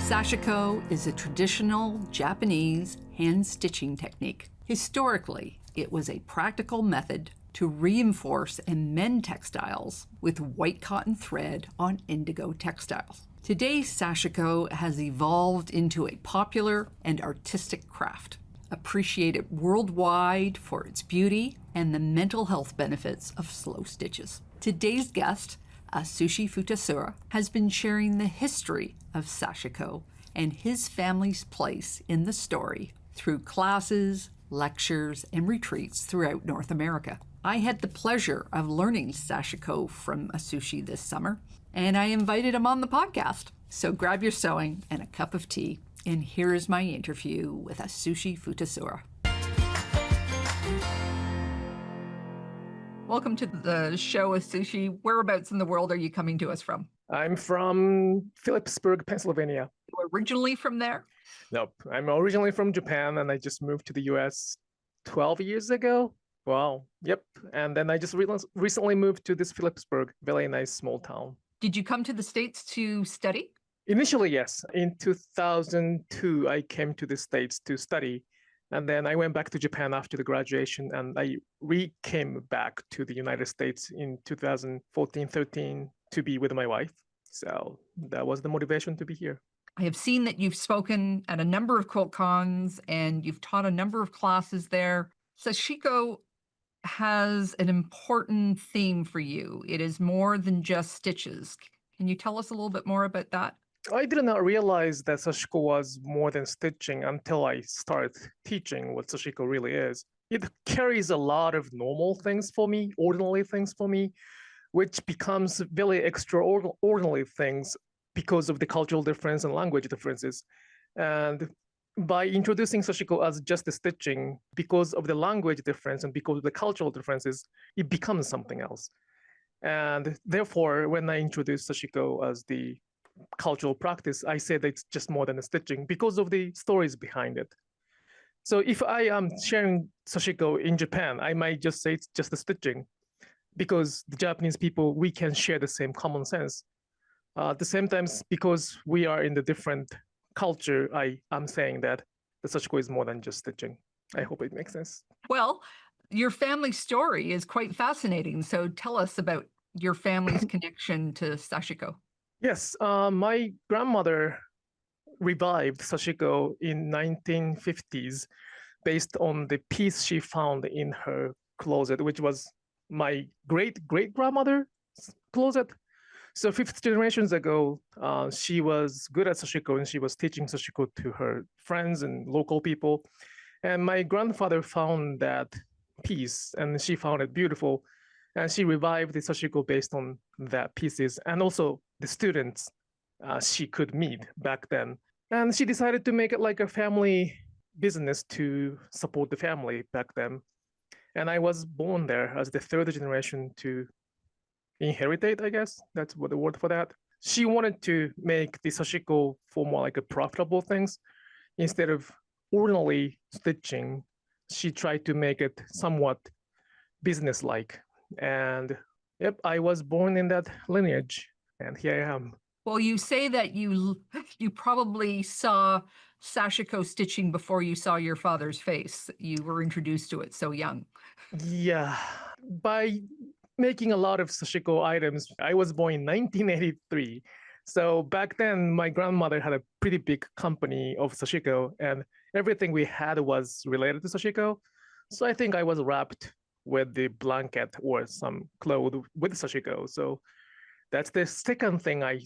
Sashiko is a traditional Japanese hand stitching technique. Historically, it was a practical method to reinforce and mend textiles with white cotton thread on indigo textiles. Today, Sashiko has evolved into a popular and artistic craft, appreciated worldwide for its beauty and the mental health benefits of slow stitches. Today's guest, Atsushi Futasuya, has been sharing the history of Sashiko and his family's place in the story through classes, lectures, and retreats throughout North America. I had the pleasure of learning Sashiko from Atsushi this summer, and I invited him on the podcast. So grab your sewing and a cup of tea, and here is my interview with Atsushi Futasuya. Welcome to the show, Atsushi. Whereabouts in the world are you coming to us from? I'm from Phillipsburg, Pennsylvania. You originally from there? Nope. I'm originally from Japan, and I just moved to the US 12 years ago. Wow. Yep. And then I just recently moved to this Phillipsburg, very nice small town. Did you come to the States to study? Initially, yes. In 2002, I came to the States to study. And then I went back to Japan after the graduation, and I came back to the United States in 2014-13 to be with my wife. So that was the motivation to be here. I have seen that you've spoken at a number of quilt cons and you've taught a number of classes there. Sashiko has an important theme for you. It is more than just stitches. Can you tell us a little bit more about that? I did not realize that Sashiko was more than stitching until I started teaching what Sashiko really is. It carries a lot of normal things for me, ordinary things for me, which becomes very extraordinary things because of the cultural difference and language differences. And by introducing Sashiko as just the stitching, because of the language difference and because of the cultural differences, it becomes something else. And therefore, when I introduce Sashiko as the cultural practice, I say that it's just more than a stitching because of the stories behind it. So if I am sharing Sashiko in Japan, I might just say it's just a stitching because the Japanese people, we can share the same common sense. At the same time, because we are in the different culture, I am saying that the Sashiko is more than just stitching. I hope it makes sense. Well, your family story is quite fascinating. So tell us about your family's connection to Sashiko. Yes, my grandmother revived Sashiko in 1950s based on the piece she found in her closet, which was my great-great-grandmother's closet. So 50 generations ago, she was good at Sashiko and she was teaching Sashiko to her friends and local people. And my grandfather found that piece and she found it beautiful. And she revived the Sashiko based on that pieces and also the students she could meet back then. And she decided to make it like a family business to support the family back then. And I was born there as the third generation to inherit it, I guess. That's what the word for that. She wanted to make the Sashiko for more like a profitable things. Instead of ordinarily stitching, she tried to make it somewhat business-like. And yep, I was born in that lineage, and here I am. Well, you say that you probably saw Sashiko stitching before you saw your father's face. You were introduced to it so young. Yeah, by making a lot of Sashiko items, I was born in 1983. So back then, my grandmother had a pretty big company of Sashiko, and everything we had was related to Sashiko. So I think I was wrapped with the blanket or some clothes with Sashiko. So that's the second thing I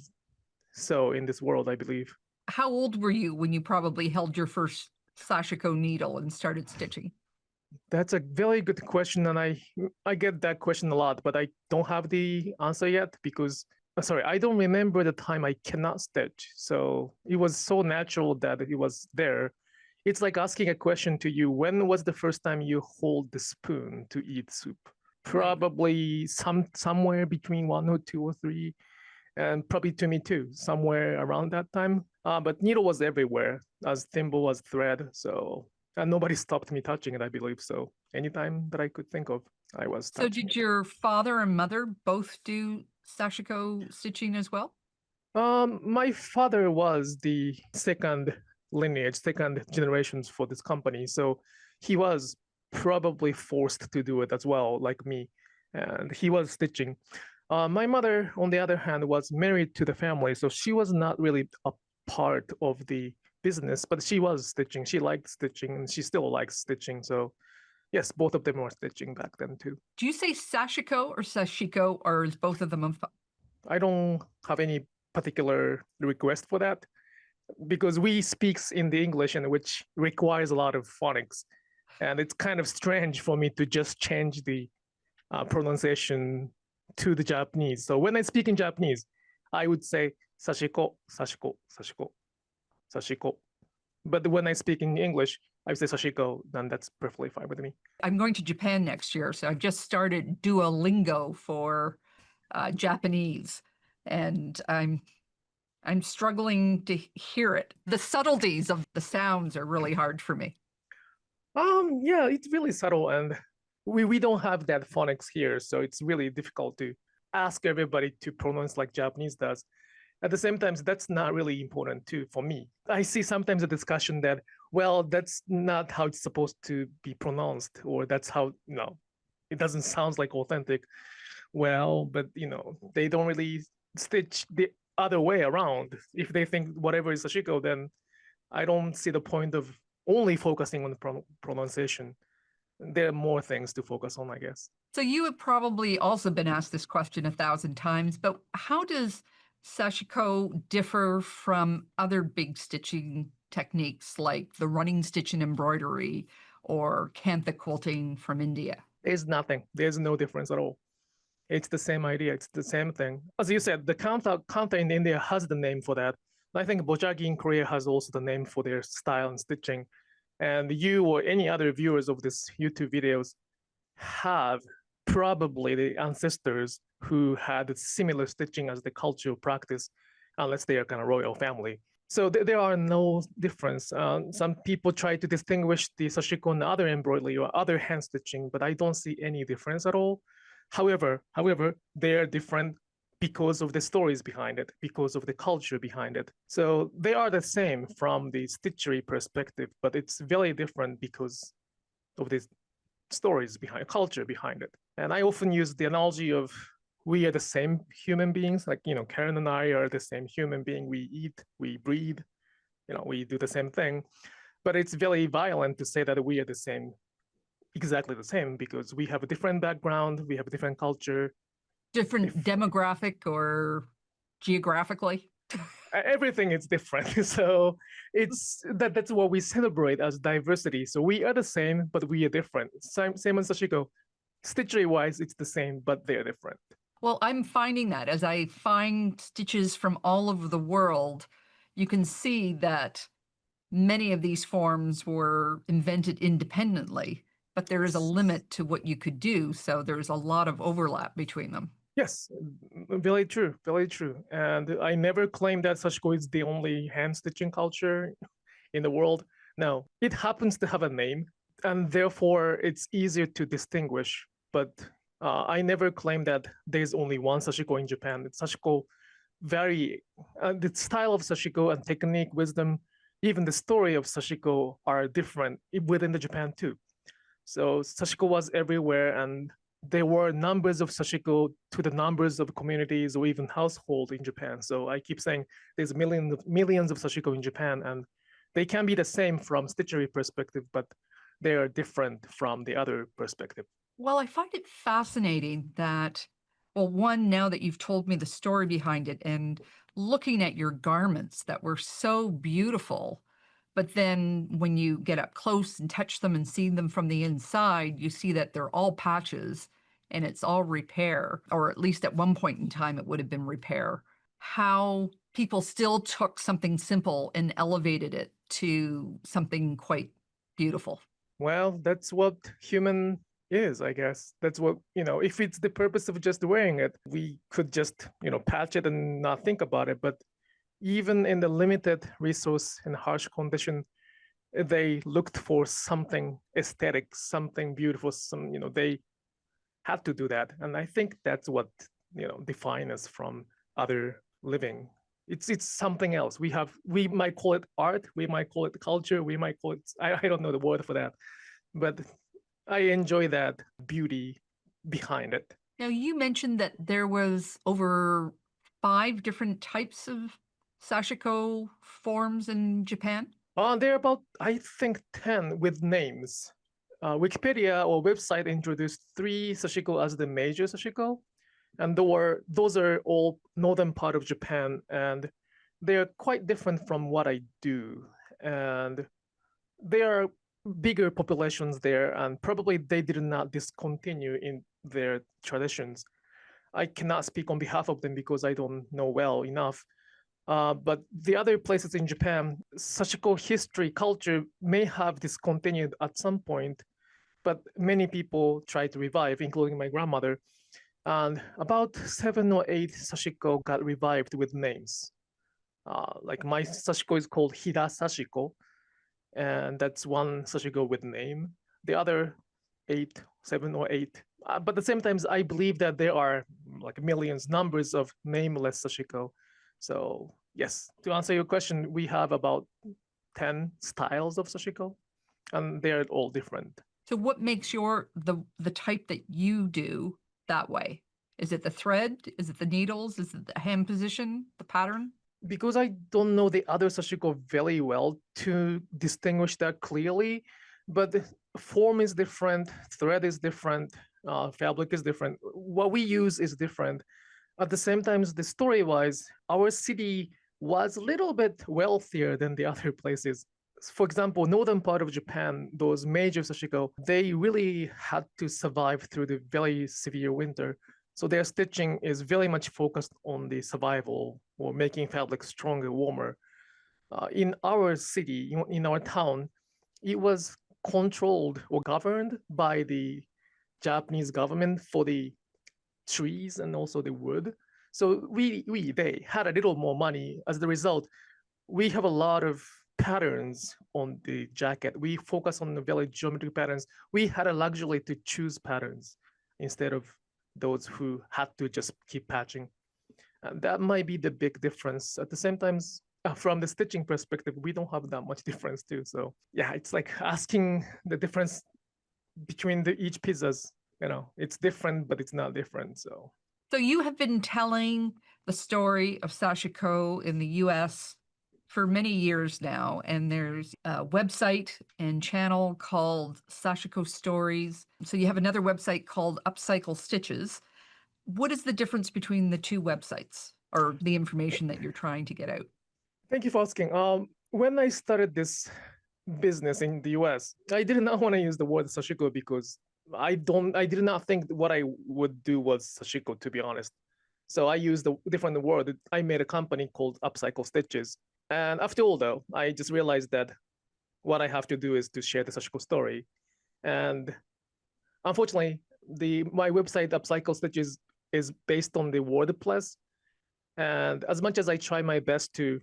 saw in this world, I believe. How old were you when you probably held your first Sashiko needle and started stitching? That's a very good question, and I get that question a lot, but I don't have the answer yet because, sorry, I don't remember the time I cannot stitch. So it was so natural that it was there. It's like asking a question to you, when was the first time you hold the spoon to eat soup? Probably somewhere between 1 or 2 or 3, and probably to me too, somewhere around that time. But needle was everywhere, as thimble as thread. So, and nobody stopped me touching it, I believe. So anytime that I could think of, I was touching So did it. your father and mother both do Sashiko stitching as well? My father was the second lineage, second generations for this company. So he was probably forced to do it as well, like me. And he was stitching. My mother, on the other hand, was married to the family. So she was not really a part of the business, but she was stitching. She liked stitching and she still likes stitching. So yes, both of them were stitching back then too. Do you say Sashiko or Sashiko, or is both of them I don't have any particular request for that because we speaks in the English and which requires a lot of phonics, and it's kind of strange for me to just change the pronunciation to the Japanese. So when I speak in Japanese, I would say sashiko, sashiko, sashiko, sashiko. But when I speak in English, I would say sashiko, then that's perfectly fine with me. I'm going to Japan next year, so I've just started Duolingo for Japanese, and I'm struggling to hear it. The subtleties of the sounds are really hard for me. Yeah, it's really subtle, and we don't have that phonics here, so it's really difficult to ask everybody to pronounce like Japanese does. At the same time, that's not really important too for me. I see sometimes a discussion that, well, that's not how it's supposed to be pronounced, or that's how, it doesn't sound like authentic. Well, but they don't really stitch the other way around. If they think whatever is Sashiko, then I don't see the point of only focusing on the pronunciation. There are more things to focus on, I guess. So you have probably also been asked this question 1,000 times, but how does Sashiko differ from other big stitching techniques like the running stitch and embroidery or kantha quilting from India? There's nothing. There's no difference at all. It's the same idea. It's the same thing. As you said, the kantha in India has the name for that. I think bojagi in Korea has also the name for their style and stitching. And you or any other viewers of this YouTube videos have probably the ancestors who had similar stitching as the cultural practice, unless they are kind of royal family. So there are no difference. Some people try to distinguish the sashiko and other embroidery or other hand stitching, but I don't see any difference at all. However, they are different because of the stories behind it, because of the culture behind it. So they are the same from the stitchery perspective, but it's very different because of the stories behind culture behind it. And I often use the analogy of we are the same human beings. Like, Karen and I are the same human being. We eat, we breathe, we do the same thing. But it's very violent to say that we are the same, exactly the same, because we have a different background, we have a different culture. Different demographic or geographically? Everything is different. So that's what we celebrate as diversity. So we are the same, but we are different. Same as Sashiko. Stitchery wise, it's the same, but they're different. Well, I'm finding that as I find stitches from all over the world, you can see that many of these forms were invented independently, but there is a limit to what you could do. So there's a lot of overlap between them. Yes, very true, very true. And I never claimed that Sashiko is the only hand stitching culture in the world. No, it happens to have a name, and therefore it's easier to distinguish. But I never claimed that there's only one Sashiko in Japan. It's Sashiko vary. The style of Sashiko and technique, wisdom, even the story of Sashiko are different within the Japan too. So Sashiko was everywhere, and there were numbers of Sashiko to the numbers of communities or even households in Japan. So I keep saying there's millions of Sashiko in Japan, and they can be the same from stitchery perspective, but they are different from the other perspective. Well, I find it fascinating that, well, one, now that you've told me the story behind it and looking at your garments that were so beautiful, but then when you get up close and touch them and see them from the inside, you see that they're all patches and it's all repair, or at least at one point in time, it would have been repair. How people still took something simple and elevated it to something quite beautiful. Well, that's what human is, I guess. That's what, if it's the purpose of just wearing it, we could just, patch it and not think about it. But even in the limited resource and harsh condition, they looked for something aesthetic, something beautiful, they had to do that. And I think that's what, define us from other living It's something else. We might call it art, we might call it culture, we might call it I don't know the word for that, but I enjoy that beauty behind it. Now, you mentioned that there was over 5 different types of sashiko forms in Japan. There are about, I think, 10 with names. Wikipedia or website introduced 3 sashiko as the major sashiko, and those are all northern part of Japan, and they're quite different from what I do. And there are bigger populations there, and probably they did not discontinue in their traditions. I cannot speak on behalf of them because I don't know well enough. But the other places in Japan, Sashiko history, culture may have discontinued at some point, but many people try to revive, including my grandmother. And about 7 or 8 sashiko got revived with names. Like my sashiko is called Hida Sashiko, and that's one sashiko with name. The other 7 or 8. But at the same time, I believe that there are like millions, numbers of nameless sashiko. So yes, to answer your question, we have about 10 styles of sashiko, and they're all different. So what makes the type that you do that way? Is it the thread? Is it the needles? Is it the hand position, the pattern? Because I don't know the other sashiko very well to distinguish that clearly, but the form is different, thread is different, fabric is different. What we use is different. At the same time, the story-wise, our city was a little bit wealthier than the other places. For example, northern part of Japan, those major sashiko, they really had to survive through the very severe winter. So their stitching is very much focused on the survival or making fabric stronger, warmer. In our city, in our town, it was controlled or governed by the Japanese government for the trees and also the wood. So they had a little more money. As the result, we have a lot of patterns on the jacket. We focus on the very geometric patterns. We had a luxury to choose patterns instead of those who had to just keep patching. And that might be the big difference. At the same time, from the stitching perspective, we don't have that much difference too. So yeah, it's like asking the difference between each pizzas. It's different, but it's not different. So you have been telling the story of sashiko in the US for many years now, and there's a website and channel called Sashiko Stories. So you have another website called Upcycle Stitches. What is the difference between the two websites or the information that you're trying to get out? Thank you for asking. When I started this business in the US, I did not want to use the word sashiko because I did not think what I would do was sashiko, to be honest. So I used a different word. I made a company called Upcycle Stitches. And after all, though, I just realized that what I have to do is to share the Sashiko story. And unfortunately, my website, Upcycle Stitches, is based on the WordPress. And as much as I try my best to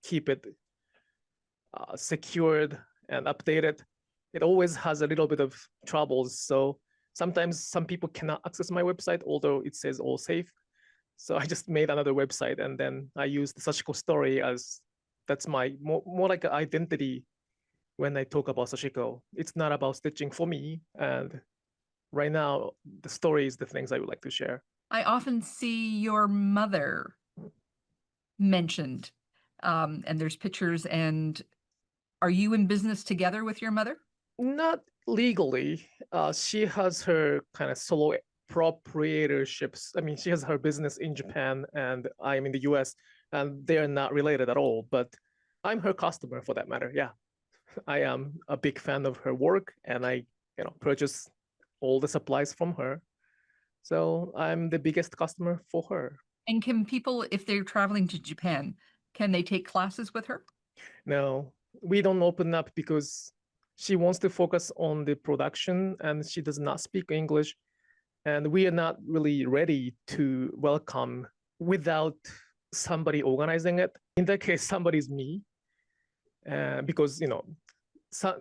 keep it secured and updated, it always has a little bit of troubles. So sometimes some people cannot access my website, although it says all safe. So I just made another website, and then I used the Sashiko story as that's my more like an identity when I talk about sashiko. It's not about stitching for me. And right now, the story is the things I would like to share. I often see your mother mentioned, and there's pictures. And are you in business together with your mother? Not legally. She has her kind of solo proprietorships. I mean, she has her business in Japan, and I'm in the US, and they are not related at all. But I'm her customer for that matter. Yeah, I am a big fan of her work, and I, purchase all the supplies from her. So I'm the biggest customer for her. And can people, if they're traveling to Japan, can they take classes with her? No, we don't open up because she wants to focus on the production, and she does not speak English. And we are not really ready to welcome without somebody organizing it. In that case, somebody's me, because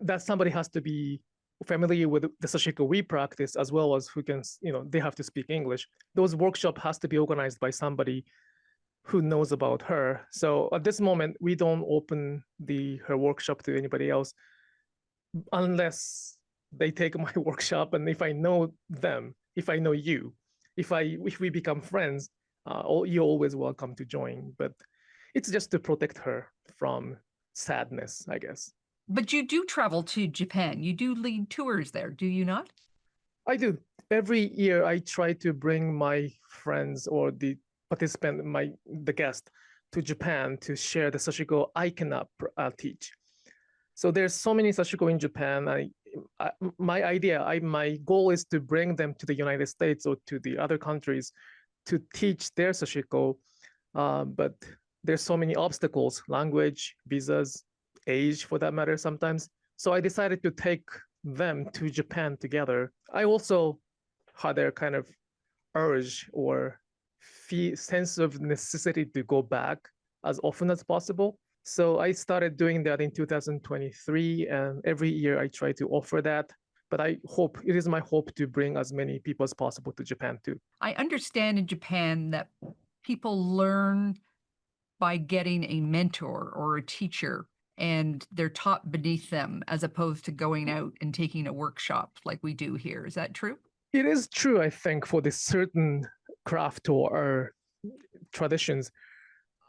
that somebody has to be familiar with the sashiko we practice, as well as who can, they have to speak English. Those workshop has to be organized by somebody who knows about her. So at this moment, we don't open her workshop to anybody else unless they take my workshop. And if I know them, if I know you, if we become friends, you're always welcome to join. But it's just to protect her from sadness, I guess. But you do travel to Japan. You do lead tours there, do you not? I do. Every year, I try to bring my friends or the participant, the guest, to Japan to share the sashiko I cannot teach. So there's so many sashiko in Japan. My goal is to bring them to the United States or to the other countries to teach their sashiko. But there's so many obstacles: language, visas, age, for that matter, sometimes. So I decided to take them to Japan together. I also had a kind of urge or sense of necessity to go back as often as possible. So I started doing that in 2023, and every year I try to offer that. But it is my hope to bring as many people as possible to Japan too. I understand in Japan that people learn by getting a mentor or a teacher, and they're taught beneath them as opposed to going out and taking a workshop like we do here. Is that true? It is true, I think, for the certain craft or traditions.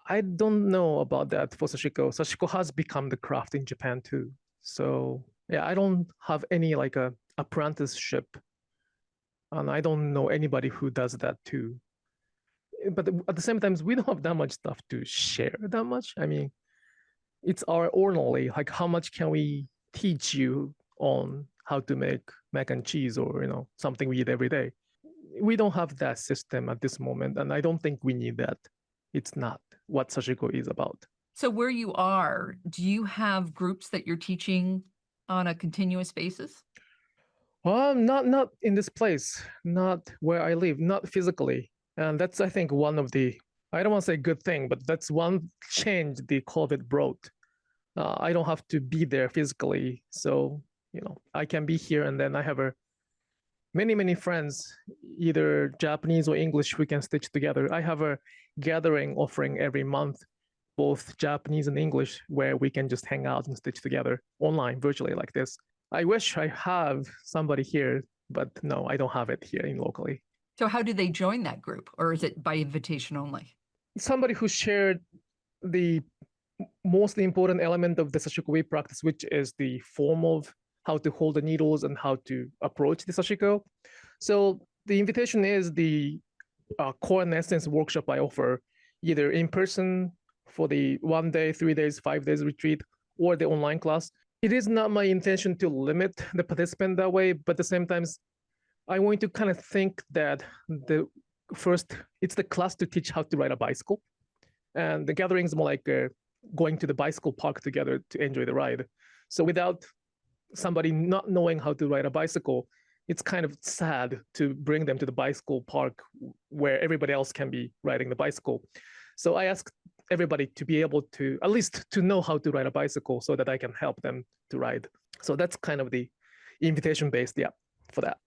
I don't know about that for Sashiko. Sashiko has become the craft in Japan too. So yeah, I don't have any like a apprenticeship, and I don't know anybody who does that too. But at the same time, we don't have that much stuff to share that much. I mean, it's our only, like how much can we teach you on how to make mac and cheese or something we eat every day. We don't have that system at this moment, and I don't think we need that. It's not what Sashiko is about. So where you are, do you have groups that you're teaching on a continuous basis? Well, not in this place, not where I live, not physically. And that's, I think, one of the, I don't want to say good thing, but that's one change the COVID brought. I don't have to be there physically. So, I can be here, and then I have many friends, either Japanese or English, we can stitch together. I have a gathering offering every month, both Japanese and English, where we can just hang out and stitch together online, virtually like this. I wish I have somebody here, but no, I don't have it here locally. So how do they join that group, or is it by invitation only? Somebody who shared the most important element of the sashiko practice, which is the form of how to hold the needles and how to approach the sashiko. So the invitation is the core and essence workshop I offer, either in person for the 1 day, 3 days, 5 days retreat, or the online class. It is not my intention to limit the participant that way, but at the same time, I want to kind of think that it's the class to teach how to ride a bicycle, and the gathering is more like going to the bicycle park together to enjoy the ride. So without somebody not knowing how to ride a bicycle, it's kind of sad to bring them to the bicycle park where everybody else can be riding the bicycle. So I ask everybody to be able to at least to know how to ride a bicycle so that I can help them to ride. So that's kind of the invitation based, yeah, for that.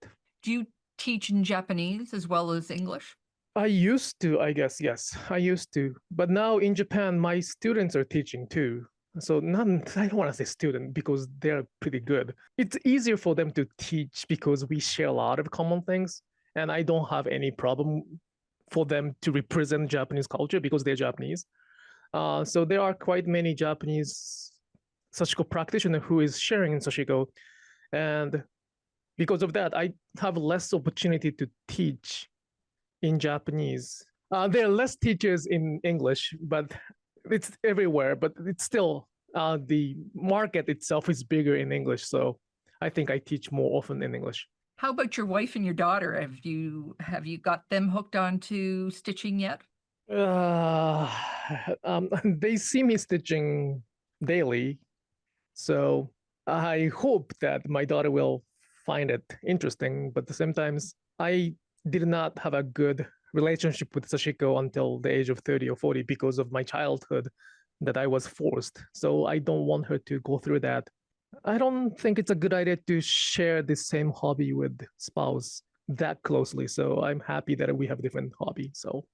Do you teach in Japanese as well as English? I used to, I guess, yes, I used to. But now in Japan, my students are teaching too. So I don't want to say student because they're pretty good. It's easier for them to teach because we share a lot of common things. And I don't have any problem for them to represent Japanese culture because they're Japanese. So there are quite many Japanese sashiko practitioners who is sharing in sashiko. And because of that, I have less opportunity to teach in Japanese. There are less teachers in English, but it's everywhere. But it's still, the market itself is bigger in English. So I think I teach more often in English. How about your wife and your daughter? Have you got them hooked onto stitching yet? They see me stitching daily. So I hope that my daughter will find it interesting. But at the same time, I did not have a good relationship with Sashiko until the age of 30 or 40 because of my childhood that I was forced. So I don't want her to go through that. I don't think it's a good idea to share the same hobby with spouse that closely. So I'm happy that we have different hobby. So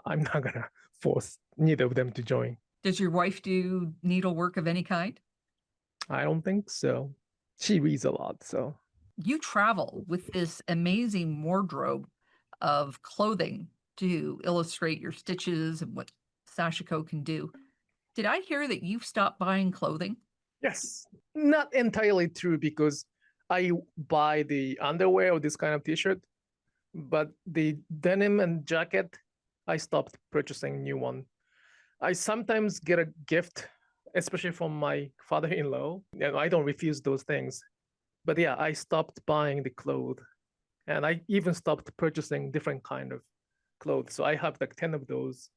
I'm not gonna force neither of them to join. Does your wife do needlework of any kind? I don't think so. She reads a lot, so You travel with this amazing wardrobe of clothing to illustrate your stitches and what Sashiko can do. Did I hear that you've stopped buying clothing? yes, not entirely true because I buy the underwear or this kind of t-shirt, but the denim and jacket, I stopped purchasing new one. I sometimes get a gift, especially from my father-in-law. I don't refuse those things. But yeah, I stopped buying the clothes, and I even stopped purchasing different kind of clothes. So I have like 10 of those.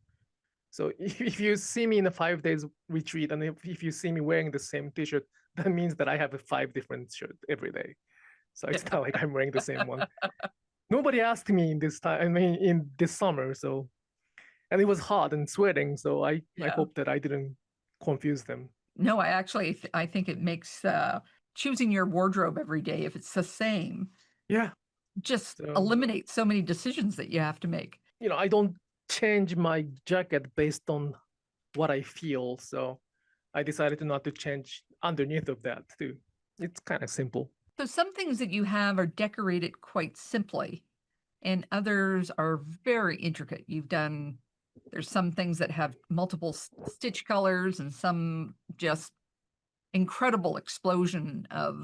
So if you see me in a 5 days retreat, and if you see me wearing the same t-shirt, that means that I have a 5 different shirt every day. So it's not like I'm wearing the same one. Nobody asked me in this time, I mean, in this summer. So, and it was hot and sweating. So I Yeah. hope that I didn't confuse them. No, I actually I think it makes choosing your wardrobe every day, if it's the same, Yeah. just So, eliminates so many decisions that you have to make. I don't change my jacket based on what I feel. So I decided to not to change underneath of that too. It's kind of simple. So some things that you have are decorated quite simply, and others are very intricate. There's some things that have multiple stitch colors and some just incredible explosion of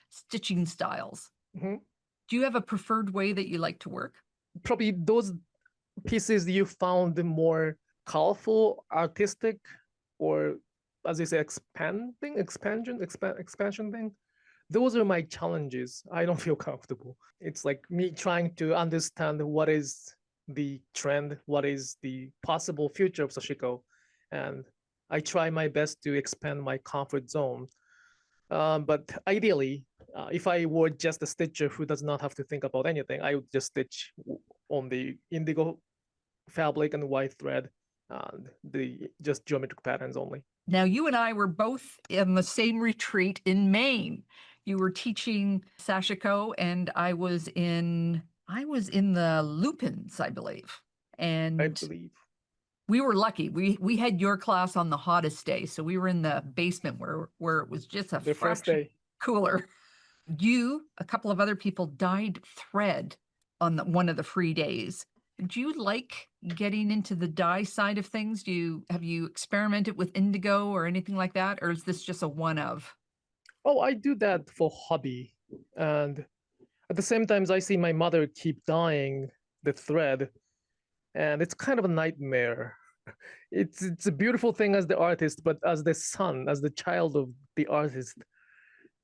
stitching styles. Mhm. Do you have a preferred way that you like to work? Probably those pieces you found the more colorful, artistic, or as you say, expansion thing. Those are my challenges. I don't feel comfortable. It's like me trying to understand what is the trend, what is the possible future of Sashiko, and I try my best to expand my comfort zone. But ideally, if I were just a stitcher who does not have to think about anything, I would just stitch on the indigo fabric and white thread, and the just geometric patterns only. Now, you and I were both in the same retreat in Maine. You were teaching Sashiko, and I was in the Lupins, I believe. I And believe. we were lucky. We had your class on the hottest day, so we were in the basement where it was just a The first fraction day. cooler. A couple of other people dyed thread on one of the free days. Do you like getting into the dye side of things? Have you experimented with indigo or anything like that, or is this just a one of? Oh, I do that for hobby. And at the same time, I see my mother keep dyeing the thread, and it's kind of a nightmare. It's a beautiful thing as the artist, but as the son, as the child of the artist,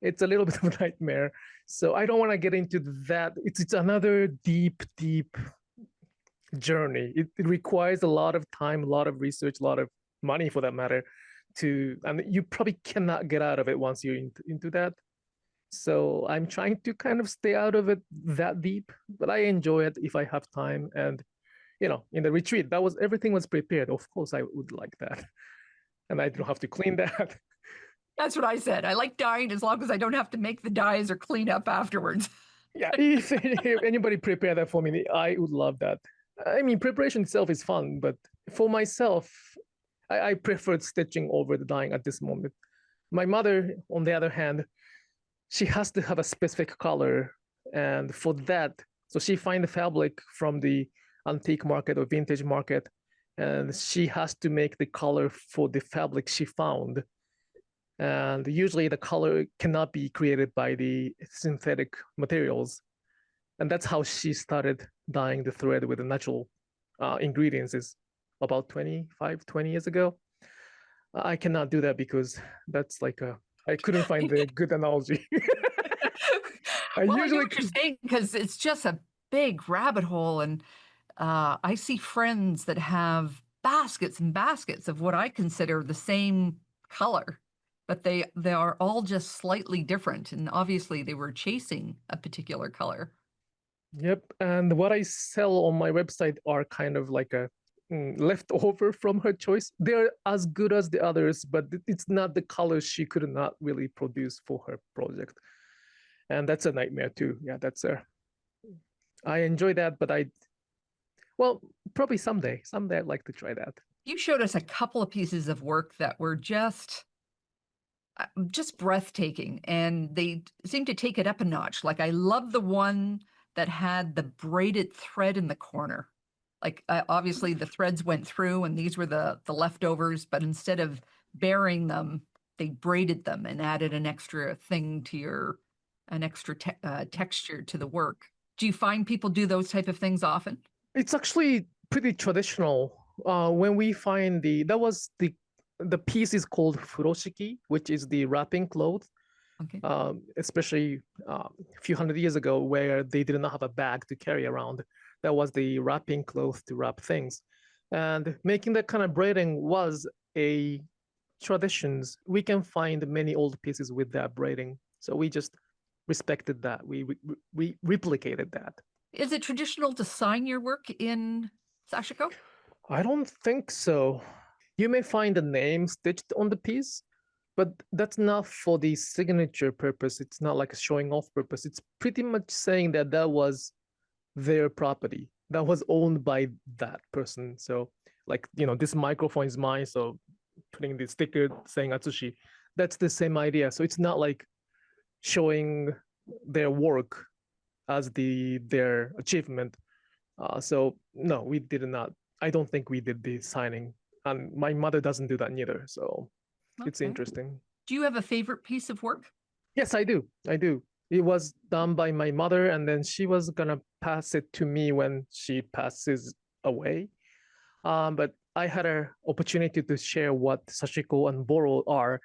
it's a little bit of a nightmare. So I don't want to get into that. It's another deep journey. It requires a lot of time, a lot of research, a lot of money for that matter, and you probably cannot get out of it once you're into that. So I'm trying to kind of stay out of it that deep, but I enjoy it if I have time. And in the retreat, everything was prepared. Of course, I would like that, and I don't have to clean that. That's what I said. I like dyeing as long as I don't have to make the dyes or clean up afterwards. Yeah, if anybody prepare that for me, I would love that. I mean, preparation itself is fun, but for myself, I preferred stitching over the dyeing at this moment. My mother, on the other hand, she has to have a specific color, and for that, so she find the fabric from the antique market or vintage market, and she has to make the color for the fabric she found. And usually the color cannot be created by the synthetic materials. And that's how she started dyeing the thread with the natural ingredients is about 20 years ago. I cannot do that because that's like I couldn't find the good analogy. I Well, I know usually what you're saying because it's just a big rabbit hole, and I see friends that have baskets and baskets of what I consider the same color, but they are all just slightly different, and obviously they were chasing a particular color. Yep. And what I sell on my website are kind of like a leftover from her choice. They're as good as the others, but it's not the colors she could not really produce for her project. And that's a nightmare too. Yeah, I enjoy that, but Well, probably someday. Someday I'd like to try that. You showed us a couple of pieces of work that were just breathtaking, and they seem to take it up a notch. Like I love the one that had the braided thread in the corner. Like obviously the threads went through and these were the leftovers, but instead of burying them, they braided them and added an extra thing to an extra texture to the work. Do you find people do those type of things often? It's actually pretty traditional. When we find the piece is called furoshiki, which is the wrapping cloth. Okay. Especially a few hundred years ago, where they did not have a bag to carry around. That was the wrapping cloth to wrap things, and making that kind of braiding was a traditions. We can find many old pieces with that braiding, so we just respected that. We replicated that. Is it traditional to sign your work in Sashiko? I don't think so. You may find a name stitched on the piece, but that's not for the signature purpose. It's not like a showing off purpose. It's pretty much saying that that was their property, that was owned by that person. So, like, this microphone is mine. So, putting the sticker saying Atsushi, that's the same idea. So, it's not like showing their work as their achievement. So, no, we did not. I don't think we did the signing. And my mother doesn't do that neither. So, it's Okay. interesting. Do you have a favorite piece of work? Yes, I do. I do. It was done by my mother, and then she was gonna pass it to me when she passes away. But I had an opportunity to share what Sashiko and Boro are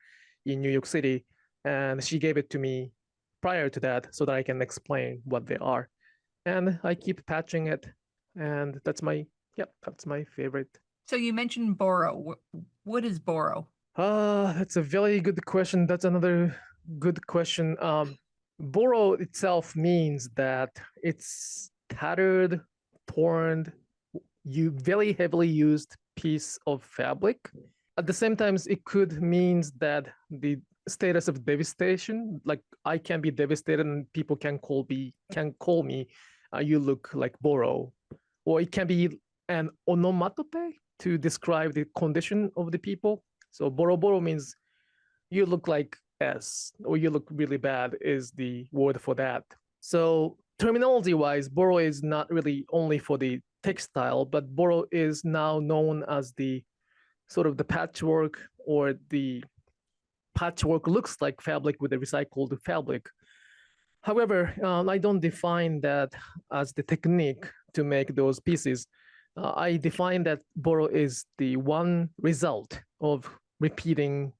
in New York City, and she gave it to me prior to that so that I can explain what they are. And I keep patching it, and that's my favorite. So you mentioned Boro. What is Boro? That's a very good question. That's another good question. Boro itself means that it's tattered, torn, you very heavily used piece of fabric. At the same time, it could means that the status of devastation, like I can be devastated and people can call me, you look like Boro, or it can be an onomatope to describe the condition of the people. So Boro Boro means you look like S, or you look really bad is the word for that. So terminology wise, Boro is not really only for the textile, but Boro is now known as the sort of the patchwork, or the patchwork looks like fabric with a recycled fabric. However, I don't define that as the technique to make those pieces. I define that Boro is the one result of repeating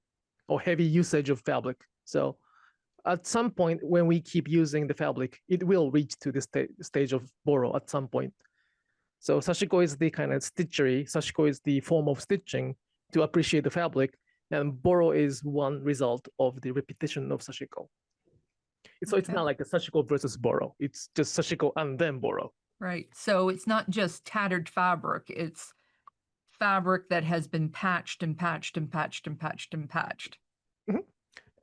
or heavy usage of fabric. So at some point, when we keep using the fabric, it will reach to the stage of Boro at some point. So Sashiko is the kind of stitchery. Sashiko is the form of stitching to appreciate the fabric, and Boro is one result of the repetition of Sashiko. So it's not like a Sashiko versus Boro. It's just Sashiko and then Boro. Right. So it's not just tattered fabric, it's fabric that has been patched and patched and patched and patched and patched. Mm-hmm.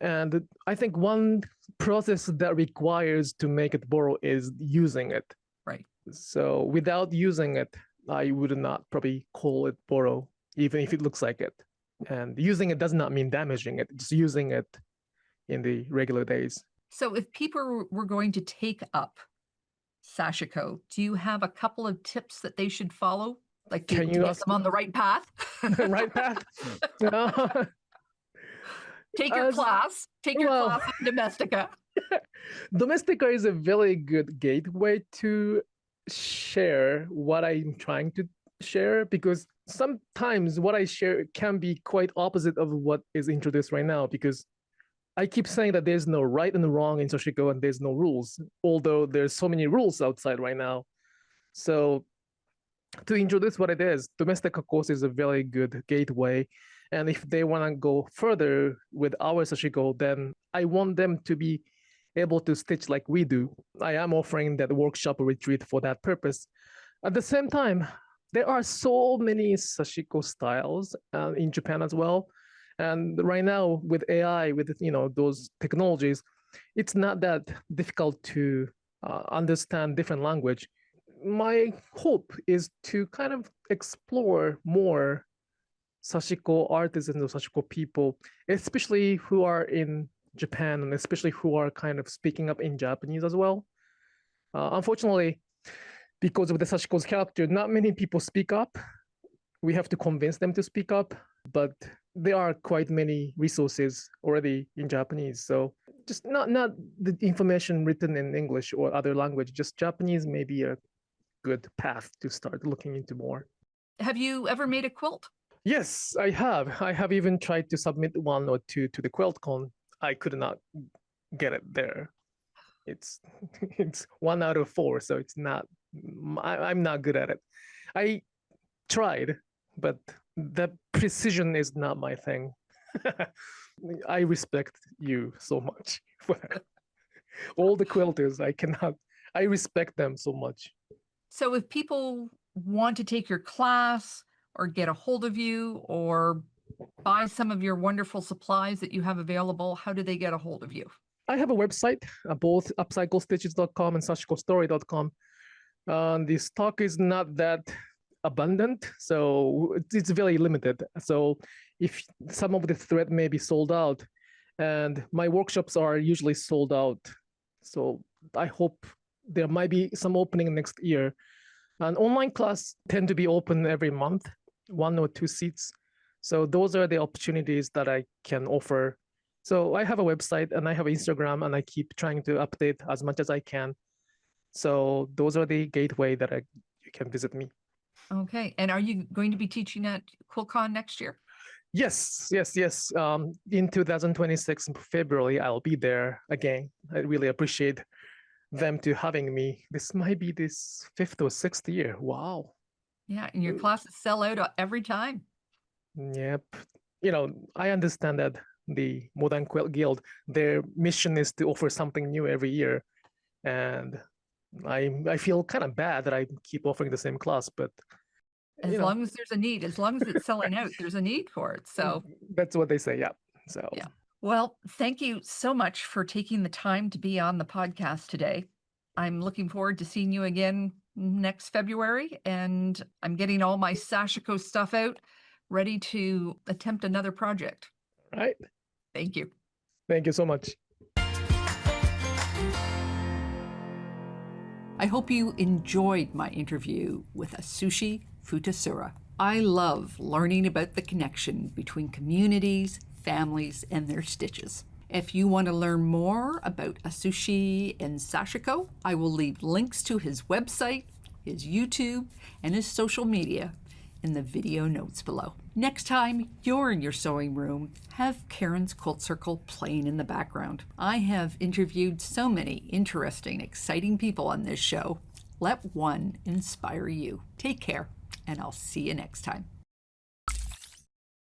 And I think one process that requires to make it Boro is using it. Right. So without using it, I would not probably call it Boro, even if it looks like it. And using it does not mean damaging it, just using it in the regular days. So if people were going to take up Sashiko, do you have a couple of tips that they should follow? Like to get them on the right path? Right path? Take your class. Take your class on Domestika. Domestika is a very good gateway to share what I'm trying to share, because sometimes what I share can be quite opposite of what is introduced right now, because I keep saying that there's no right and wrong in Sashiko and there's no rules, although there's so many rules outside right now. So to introduce what it is, Domestika course is a very good gateway. And if they want to go further with our Sashiko, then I want them to be able to stitch like we do. I am offering that workshop retreat for that purpose. At the same time, there are so many Sashiko styles in Japan as well. And right now with AI, with those technologies, it's not that difficult to understand different language. my hope is to kind of explore more Sashiko artisans or Sashiko people, especially who are in Japan and especially who are kind of speaking up in Japanese as well. Unfortunately, because of the Sashiko's character, not many people speak up. We have to convince them to speak up, but there are quite many resources already in Japanese. So just not the information written in English or other language, just Japanese may be a good path to start looking into more. Have you ever made a quilt? Yes, I have. I have even tried to submit one or two to the QuiltCon. I could not get it there. It's it's 1 out of 4, so it's not. I'm not good at it. I tried, but the precision is not my thing. I respect you so much for that. All the quilters, I cannot. I respect them so much. So if people want to take your class or get a hold of you or buy some of your wonderful supplies that you have available, how do they get a hold of you? I have a website, both upcyclestitches.com and sashikostory.com. The stock is not that abundant, so it's very limited. So if some of the thread may be sold out, and my workshops are usually sold out, so I hope there might be some opening next year. An online class tend to be open every month, 1 or 2 seats. So those are the opportunities that I can offer. So I have a website and I have Instagram, and I keep trying to update as much as I can. So those are the gateway that you can visit me. Okay. And are you going to be teaching at QuiltCon next year? Yes. In 2026 in February, I'll be there again. I really appreciate them to having me. This might be this 5th or 6th year. Wow. Yeah. And your classes sell out every time. Yep. I understand that the Modern Quilt Guild, their mission is to offer something new every year. And I feel kind of bad that I keep offering the same class, but as long as there's a need, as long as it's selling out, there's a need for it. So that's what they say. Yeah. So yeah. Well, thank you so much for taking the time to be on the podcast today. I'm looking forward to seeing you again next February, and I'm getting all my Sashiko stuff out, ready to attempt another project. All right. Thank you. Thank you so much. I hope you enjoyed my interview with Atsushi Futasuya. I love learning about the connection between communities, families, and their stitches. If you want to learn more about Atsushi and Sashiko, I will leave links to his website, his YouTube, and his social media in the video notes below. Next time you're in your sewing room, have Karen's Quilt Circle playing in the background. I have interviewed so many interesting, exciting people on this show. Let one inspire you. Take care, and I'll see you next time.